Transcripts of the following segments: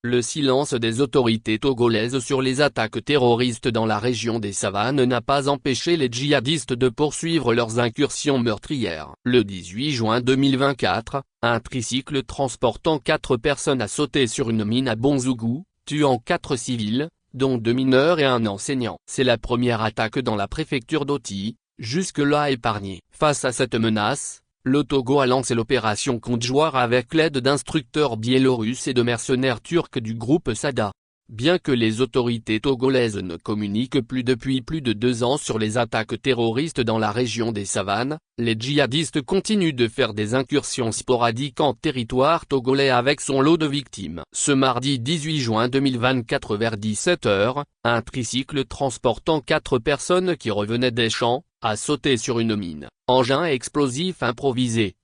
Le silence des autorités togolaises sur les attaques terroristes dans la région des Savanes n'a pas empêché les djihadistes de poursuivre leurs incursions meurtrières. Le 18 juin 2024, un tricycle transportant 4 personnes a sauté sur une mine à Bonzougou, tuant 4 civils, dont 2 mineurs et un enseignant. C'est la première attaque dans la préfecture d'Oti, jusque-là épargnée. Face à cette menace, le Togo a lancé l'opération Kondjouar avec l'aide d'instructeurs biélorusses et de mercenaires turcs du groupe Sada. Bien que les autorités togolaises ne communiquent plus depuis plus de 2 ans sur les attaques terroristes dans la région des Savanes, les djihadistes continuent de faire des incursions sporadiques en territoire togolais avec son lot de victimes. Ce mardi 18 juin 2024 vers 17 h, un tricycle transportant 4 personnes qui revenaient des champs, a sauté sur une mine, engin explosif improvisé,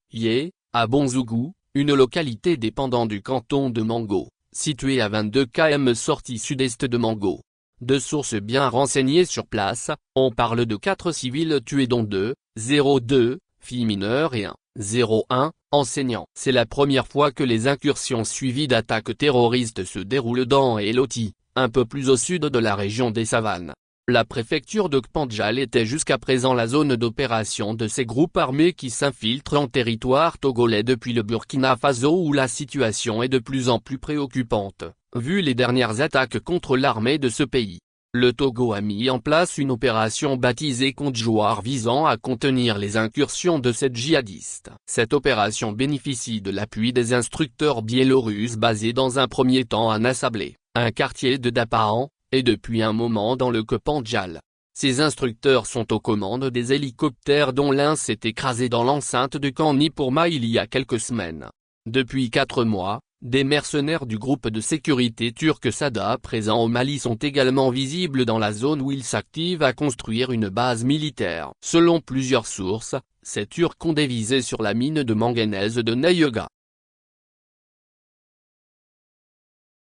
à Bonzougou, une localité dépendant du canton de Mango, située à 22 km sortie sud-est de Mango. De sources bien renseignées sur place, on parle de 4 civils tués dont 2 filles mineures et 1 enseignant. C'est la première fois que les incursions suivies d'attaques terroristes se déroulent dans El Oti, un peu plus au sud de la région des Savanes. La préfecture de Kpandjal était jusqu'à présent la zone d'opération de ces groupes armés qui s'infiltrent en territoire togolais depuis le Burkina Faso où la situation est de plus en plus préoccupante, vu les dernières attaques contre l'armée de ce pays. Le Togo a mis en place une opération baptisée Kondjouar visant à contenir les incursions de ces djihadistes. Cette opération bénéficie de l'appui des instructeurs biélorusses basés dans un premier temps à Nassablé, un quartier de Dapahan, et depuis un moment dans le Kpandjal. Ces instructeurs sont aux commandes des hélicoptères dont l'un s'est écrasé dans l'enceinte de Kanipourma il y a quelques semaines. Depuis 4 mois, des mercenaires du groupe de sécurité turc Sada présents au Mali sont également visibles dans la zone où ils s'activent à construire une base militaire. Selon plusieurs sources, ces Turcs ont dévisé sur la mine de manganèse de Nayega.